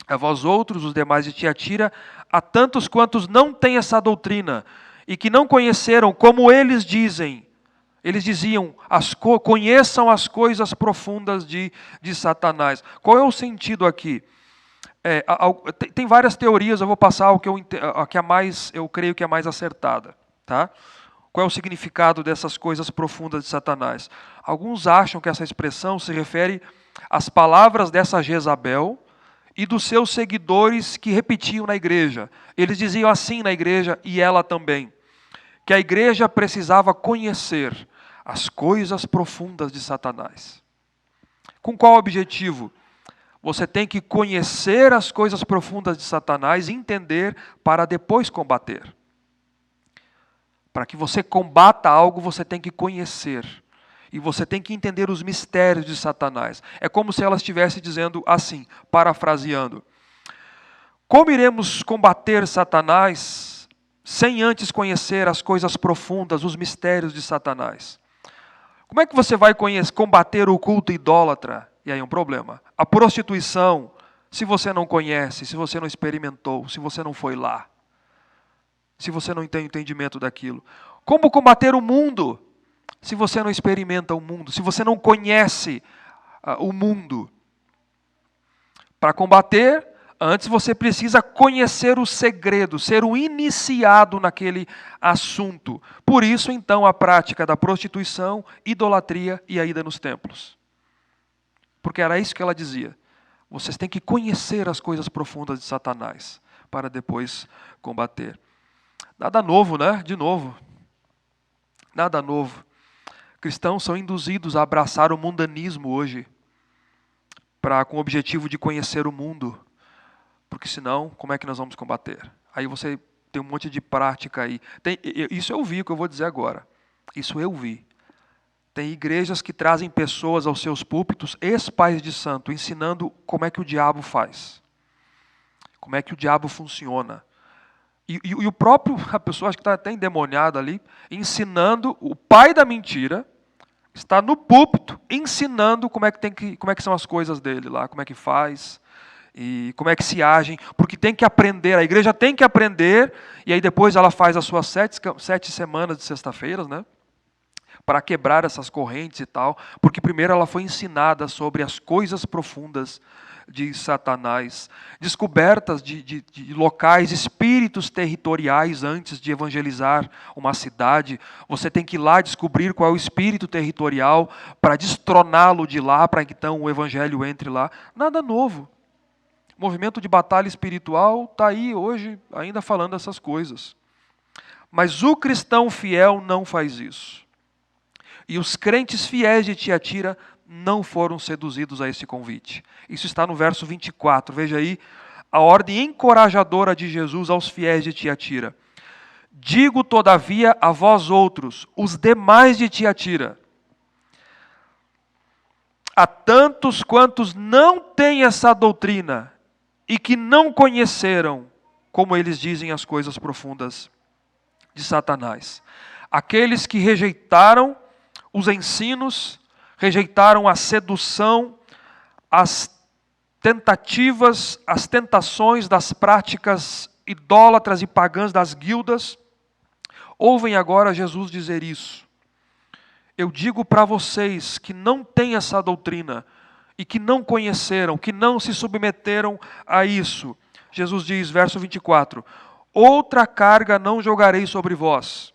a vós outros, os demais de Tiatira, a tantos quantos não têm essa doutrina, e que não conheceram, como eles dizem. Eles diziam, conheçam as coisas profundas de Satanás. Qual é o sentido aqui? Tem várias teorias, eu vou passar a que eu creio que é mais acertada. Tá? Qual é o significado dessas coisas profundas de Satanás? Alguns acham que essa expressão se refere às palavras dessa Jezabel e dos seus seguidores que repetiam na igreja. Eles diziam assim na igreja e ela também. Que a igreja precisava conhecer as coisas profundas de Satanás. Com qual objetivo? Você tem que conhecer as coisas profundas de Satanás, entender para depois combater. Para que você combata algo, você tem que conhecer. E você tem que entender os mistérios de Satanás. É como se ela estivesse dizendo assim, parafraseando. Como iremos combater Satanás sem antes conhecer as coisas profundas, os mistérios de Satanás? Como é que você vai combater o culto idólatra? E aí é um problema. A prostituição, se você não conhece, se você não experimentou, se você não foi lá, se você não tem entendimento daquilo. Como combater o mundo, se você não experimenta o mundo, se você não conhece o mundo? Para combater, antes você precisa conhecer o segredo, ser um iniciado naquele assunto. Por isso, então, a prática da prostituição, idolatria e a ida nos templos. Porque era isso que ela dizia. Vocês têm que conhecer as coisas profundas de Satanás para depois combater. Nada novo, né? De novo. Nada novo. Cristãos são induzidos a abraçar o mundanismo hoje, com o objetivo de conhecer o mundo. Porque senão, como é que nós vamos combater? Aí você tem um monte de prática aí. Isso eu vi, o que eu vou dizer agora. Isso eu vi. Tem igrejas que trazem pessoas aos seus púlpitos, ex-pais de santo, ensinando como é que o diabo faz. Como é que o diabo funciona. E o próprio, a pessoa acho que está até endemoniada ali, ensinando, o pai da mentira, está no púlpito, ensinando como é que são as coisas dele lá, como é que faz. E como é que se agem, porque tem que aprender, a igreja tem que aprender, e aí depois ela faz as suas 7 semanas de sexta-feiras, né? Para quebrar essas correntes e tal, porque primeiro ela foi ensinada sobre as coisas profundas de Satanás, descobertas de locais, espíritos territoriais antes de evangelizar uma cidade. Você tem que ir lá descobrir qual é o espírito territorial para destroná-lo de lá, para que então o evangelho entre lá. Nada novo. O movimento de batalha espiritual está aí hoje ainda falando essas coisas. Mas o cristão fiel não faz isso. E os crentes fiéis de Tiatira não foram seduzidos a esse convite. Isso está no verso 24. Veja aí a ordem encorajadora de Jesus aos fiéis de Tiatira. Digo, todavia, a vós outros, os demais de Tiatira, a tantos quantos não têm essa doutrina, e que não conheceram, como eles dizem, as coisas profundas de Satanás. Aqueles que rejeitaram os ensinos, rejeitaram a sedução, as tentativas, as tentações das práticas idólatras e pagãs das guildas, ouvem agora Jesus dizer isso. Eu digo para vocês que não têm essa doutrina, e que não conheceram, que não se submeteram a isso. Jesus diz, verso 24, outra carga não jogarei sobre vós,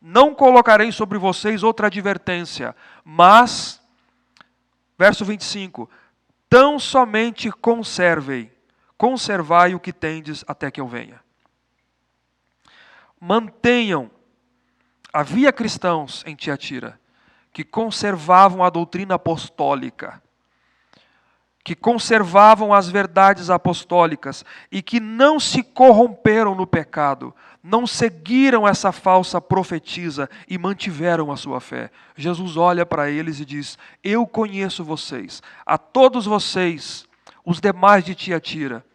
não colocarei sobre vocês outra advertência, mas, verso 25, tão somente conservai o que tendes até que eu venha. Mantenham. Havia cristãos em Tiatira que conservavam a doutrina apostólica, que conservavam as verdades apostólicas e que não se corromperam no pecado, não seguiram essa falsa profetisa e mantiveram a sua fé. Jesus olha para eles e diz: eu conheço vocês, a todos vocês, os demais de Tiatira,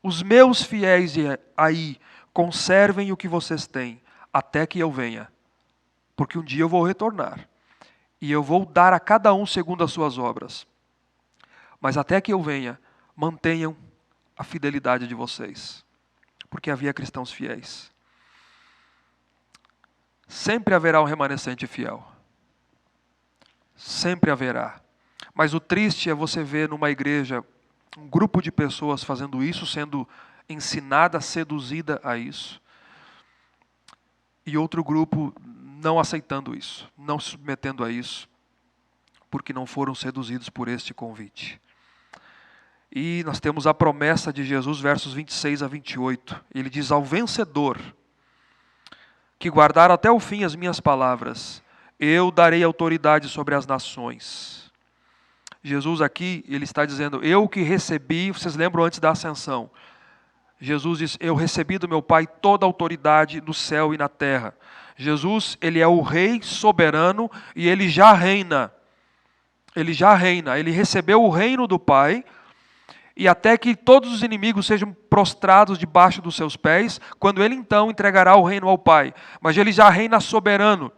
os meus fiéis aí, conservem o que vocês têm, até que eu venha. Porque um dia eu vou retornar, e eu vou dar a cada um segundo as suas obras. Mas até que eu venha, mantenham a fidelidade de vocês. Porque havia cristãos fiéis. Sempre haverá um remanescente fiel. Sempre haverá. Mas o triste é você ver numa igreja um grupo de pessoas fazendo isso, sendo ensinada, seduzida a isso. E outro grupo não aceitando isso, não se submetendo a isso, porque não foram seduzidos por este convite. E nós temos a promessa de Jesus, versos 26 a 28. Ele diz: ao vencedor, que guardar até o fim as minhas palavras, eu darei autoridade sobre as nações. Jesus aqui, ele está dizendo: eu que recebi, vocês lembram antes da ascensão, Jesus diz: eu recebi do meu Pai toda a autoridade no céu e na terra. Jesus, ele é o rei soberano e ele já reina. Ele já reina, ele recebeu o reino do Pai, e até que todos os inimigos sejam prostrados debaixo dos seus pés, quando ele então entregará o reino ao Pai. Mas ele já reina soberano.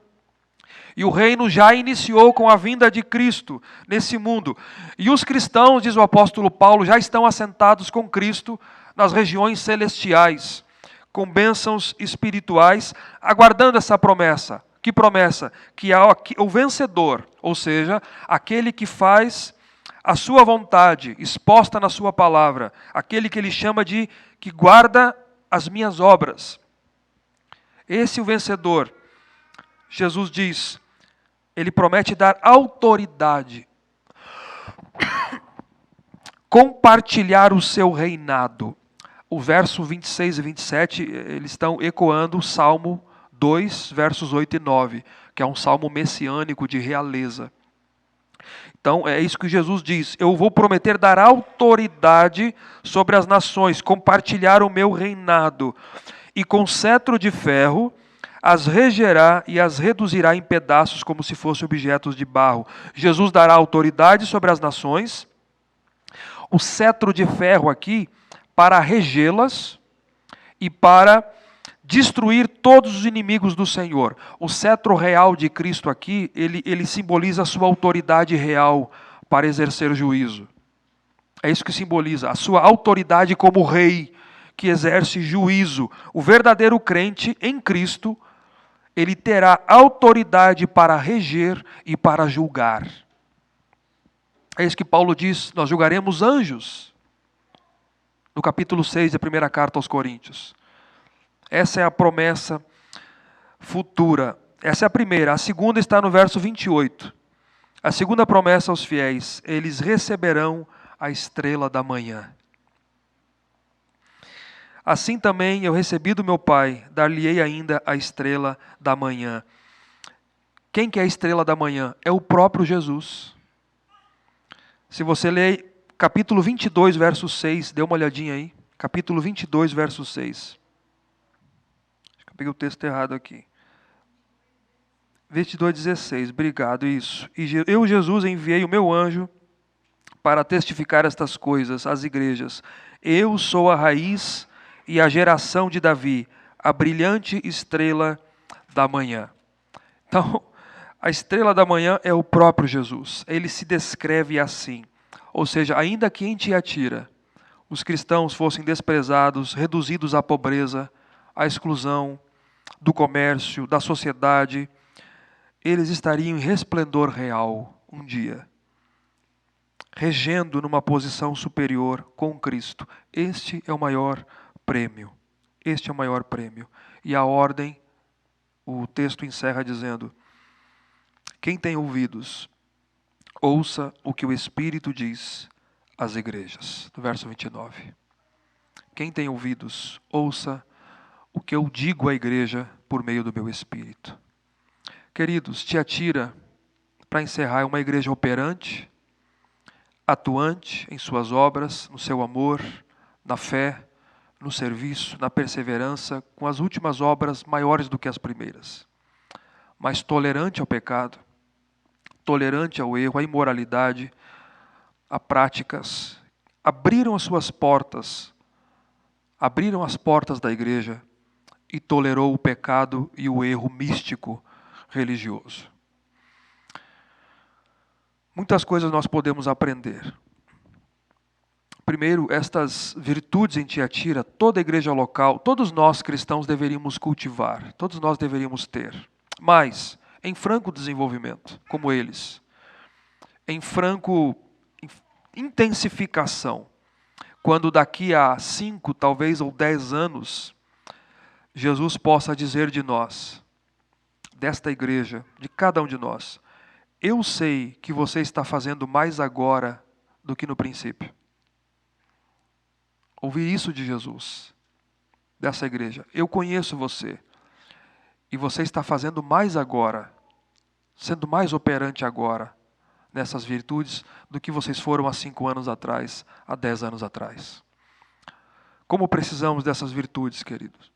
E o reino já iniciou com a vinda de Cristo nesse mundo. E os cristãos, diz o apóstolo Paulo, já estão assentados com Cristo nas regiões celestiais, com bênçãos espirituais, aguardando essa promessa. Que promessa? Que o vencedor, ou seja, aquele que faz a sua vontade exposta na sua palavra, aquele que ele chama de que guarda as minhas obras. Esse é o vencedor. Jesus diz, ele promete dar autoridade, compartilhar o seu reinado. O verso 26 e 27, eles estão ecoando o Salmo 2, versos 8 e 9, que é um salmo messiânico de realeza. Então, é isso que Jesus diz: eu vou prometer dar autoridade sobre as nações, compartilhar o meu reinado, e com cetro de ferro as regerá e as reduzirá em pedaços como se fossem objetos de barro. Jesus dará autoridade sobre as nações, o cetro de ferro aqui, para regê-las e para destruir todos os inimigos do Senhor. O cetro real de Cristo aqui, ele simboliza a sua autoridade real para exercer juízo. É isso que simboliza, a sua autoridade como rei, que exerce juízo. O verdadeiro crente em Cristo, ele terá autoridade para reger e para julgar. É isso que Paulo diz, nós julgaremos anjos. No capítulo 6 da primeira carta aos Coríntios. Essa é a promessa futura. Essa é a primeira. A segunda está no verso 28. A segunda promessa aos fiéis: eles receberão a estrela da manhã. Assim também eu recebi do meu Pai, dar-lhe-ei ainda a estrela da manhã. Quem que é a estrela da manhã? É o próprio Jesus. Se você ler capítulo 22, verso 6, dê uma olhadinha aí. Capítulo 22, verso 6. Peguei o texto errado aqui. 22:16, obrigado, isso. E eu, Jesus, enviei o meu anjo para testificar estas coisas às igrejas. Eu sou a raiz e a geração de Davi, a brilhante estrela da manhã. Então, a estrela da manhã é o próprio Jesus. Ele se descreve assim. Ou seja, ainda que em Tiatira os cristãos fossem desprezados, reduzidos à pobreza, à exclusão, do comércio, da sociedade, eles estariam em resplendor real um dia, regendo numa posição superior com Cristo. Este é o maior prêmio. Este é o maior prêmio. E a ordem, o texto encerra dizendo: quem tem ouvidos, ouça o que o Espírito diz às igrejas. No verso 29. Quem tem ouvidos, ouça o que eu digo à igreja por meio do meu Espírito. Queridos, Tiatira, para encerrar, é uma igreja operante, atuante em suas obras, no seu amor, na fé, no serviço, na perseverança, com as últimas obras maiores do que as primeiras. Mas tolerante ao pecado, tolerante ao erro, à imoralidade, a práticas, abriram as suas portas, abriram as portas da igreja e tolerou o pecado e o erro místico religioso. Muitas coisas nós podemos aprender. Primeiro, estas virtudes em Tiatira, toda a igreja local, todos nós cristãos deveríamos cultivar, todos nós deveríamos ter. Mas, em franco desenvolvimento, como eles, em franco intensificação, quando daqui a 5, talvez, ou 10 anos, Jesus possa dizer de nós, desta igreja, de cada um de nós, eu sei que você está fazendo mais agora do que no princípio. Ouvir isso de Jesus, dessa igreja. Eu conheço você. E você está fazendo mais agora, sendo mais operante agora, nessas virtudes, do que vocês foram há 5 anos atrás, há 10 anos atrás. Como precisamos dessas virtudes, queridos?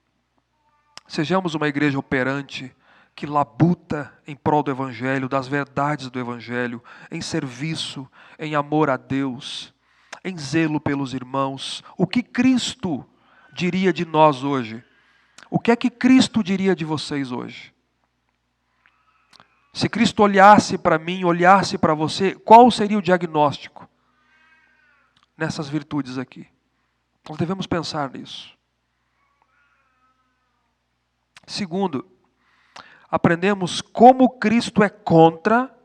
Sejamos uma igreja operante, que labuta em prol do Evangelho, das verdades do Evangelho, em serviço, em amor a Deus, em zelo pelos irmãos. O que Cristo diria de nós hoje? O que é que Cristo diria de vocês hoje? Se Cristo olhasse para mim, olhasse para você, qual seria o diagnóstico nessas virtudes aqui? Nós devemos pensar nisso. Segundo, aprendemos como Cristo é contra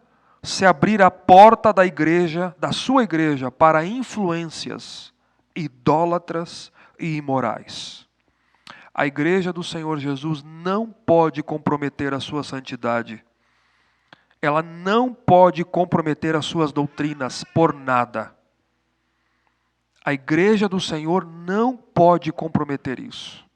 se abrir a porta da igreja, da sua igreja, para influências idólatras e imorais. A igreja do Senhor Jesus não pode comprometer a sua santidade. Ela não pode comprometer as suas doutrinas por nada. A igreja do Senhor não pode comprometer isso.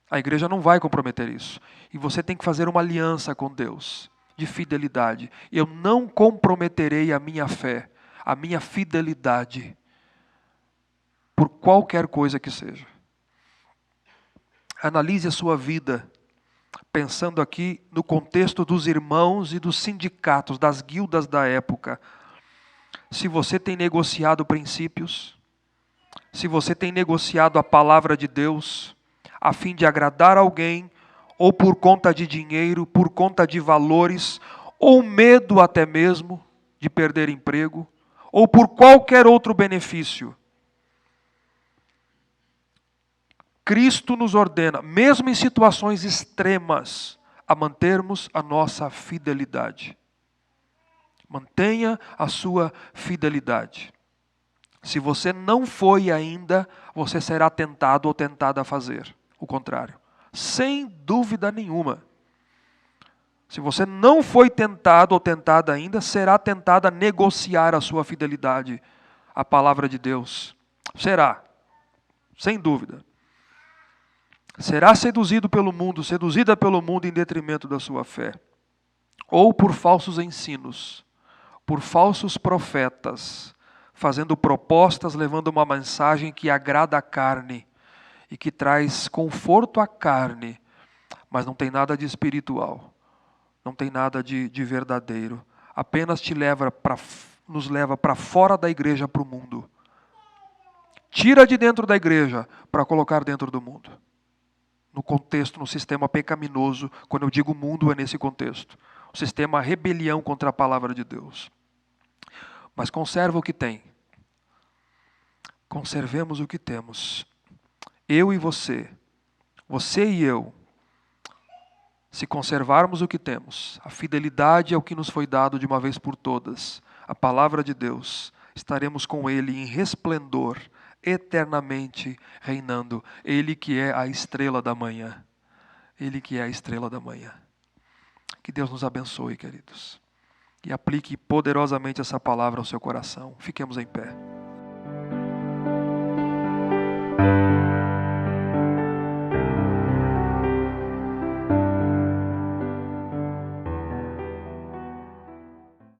A igreja não vai comprometer isso. E você tem que fazer uma aliança com Deus, de fidelidade. Eu não comprometerei a minha fé, a minha fidelidade, por qualquer coisa que seja. Analise a sua vida, pensando aqui no contexto dos irmãos e dos sindicatos, das guildas da época. Se você tem negociado princípios, se você tem negociado a palavra de Deus, a fim de agradar alguém, ou por conta de dinheiro, por conta de valores, ou medo até mesmo de perder emprego, ou por qualquer outro benefício. Cristo nos ordena, mesmo em situações extremas, a mantermos a nossa fidelidade. Mantenha a sua fidelidade. Se você não foi ainda, você será tentado ou tentada a fazer o contrário. Sem dúvida nenhuma. Se você não foi tentado ou tentada ainda, será tentada a negociar a sua fidelidade à palavra de Deus. Será, sem dúvida. Será seduzido pelo mundo, seduzida pelo mundo em detrimento da sua fé. Ou por falsos ensinos, por falsos profetas, fazendo propostas, levando uma mensagem que agrada a carne e que traz conforto à carne, mas não tem nada de espiritual, não tem nada de verdadeiro, apenas nos leva para fora da igreja, para o mundo. Tira de dentro da igreja para colocar dentro do mundo. No contexto, no sistema pecaminoso, quando eu digo mundo é nesse contexto. O sistema rebelião contra a palavra de Deus. Mas conserva o que tem. Conservemos o que temos. Eu e você e eu, se conservarmos o que temos, a fidelidade é o que nos foi dado de uma vez por todas, a palavra de Deus, estaremos com Ele em resplendor, eternamente reinando. Ele que é a estrela da manhã. Ele que é a estrela da manhã. Que Deus nos abençoe, queridos. e aplique poderosamente essa palavra ao seu coração. Fiquemos em pé.